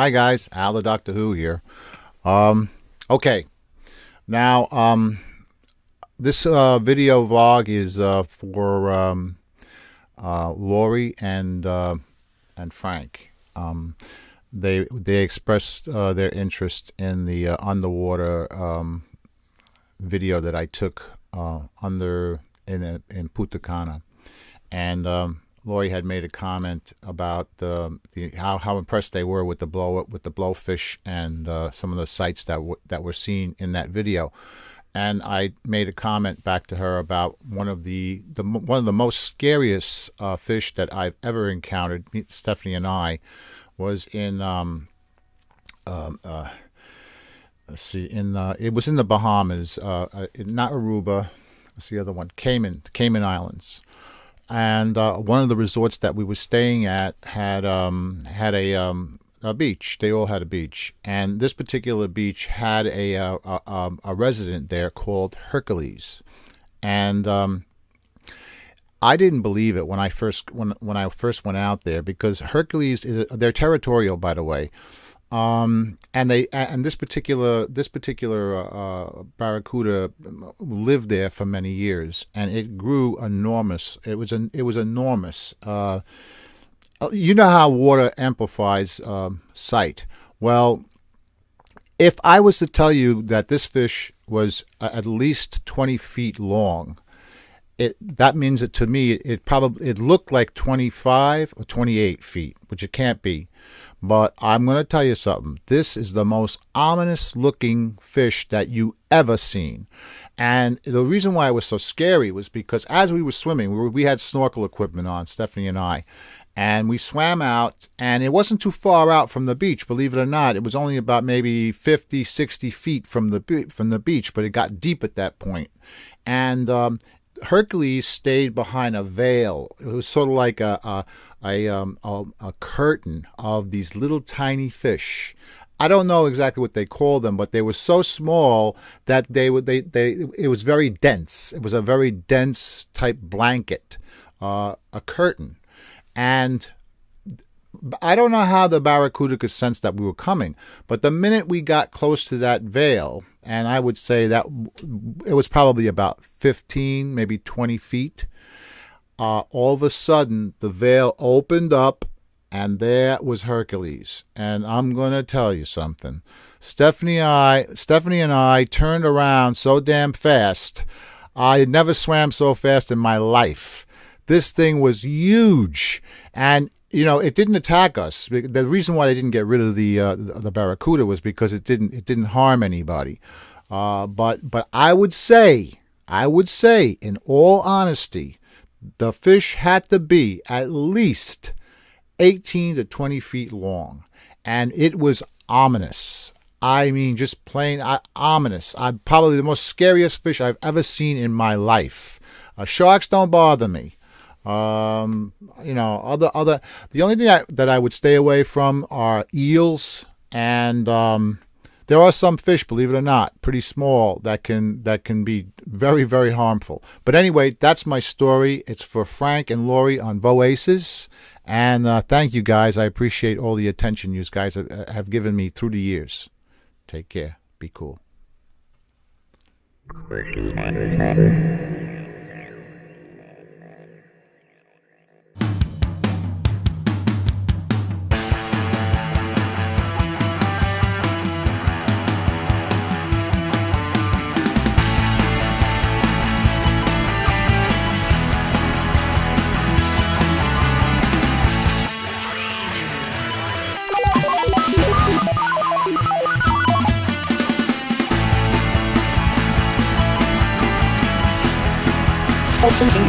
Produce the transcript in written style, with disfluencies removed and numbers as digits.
Hi guys, Al the Doctor Who here. Okay, now this video vlog is for Lori and Frank. They expressed their interest in the underwater video that I took in Punta Cana, and Lori had made a comment about how impressed they were with the blowfish and some of the sights that were seen in that video. And I made a comment back to her about one of the most scariest fish that I've ever encountered. Stephanie and I was in let's see, it was in the Bahamas, not Aruba. What's the other one? Cayman Islands. And one of the resorts that we were staying at had a beach. They all had a beach, and this particular beach had a resident there called Hercules. And I didn't believe it when I first went out there, because Hercules they're territorial, by the way. And this particular barracuda lived there for many years, and it grew enormous. It was enormous. You know how water amplifies sight. Well, if I was to tell you that this fish was at least 20 feet long, that means that to me it looked like 25 or 28 feet, which it can't be. But I'm going to tell you something. This is the most ominous looking fish that you ever seen. And the reason why it was so scary was because as we were swimming, we had snorkel equipment on, Stephanie and I, and we swam out, and it wasn't too far out from the beach, believe it or not. It was only about maybe 50, 60 feet from the beach, but it got deep at that point. And Hercules stayed behind a veil. It was sort of like a curtain of these little tiny fish. I don't know exactly what they called them, but they were so small that it was very dense. It was a very dense type blanket, a curtain. And I don't know how the barracuda could sense that we were coming, but the minute we got close to that veil, and I would say that it was probably about 15, maybe 20 feet, all of a sudden the veil opened up, and there was Hercules. And I'm going to tell you something. Stephanie and I turned around so damn fast. I had never swam so fast in my life. This thing was huge, and you know, it didn't attack us. The reason why they didn't get rid of the barracuda was because it didn't harm anybody. But I would say, in all honesty, the fish had to be at least 18 to 20 feet long, and it was ominous. I mean, just plain ominous. Probably the most scariest fish I've ever seen in my life. Sharks don't bother me. You know, the only thing that I would stay away from are eels, and there are some fish, believe it or not, pretty small, that can be very, very harmful. But anyway, that's my story. It's for Frank and Lori on Voaces, and thank you guys. I appreciate all the attention you guys have given me through the years. Take care. Be cool. Open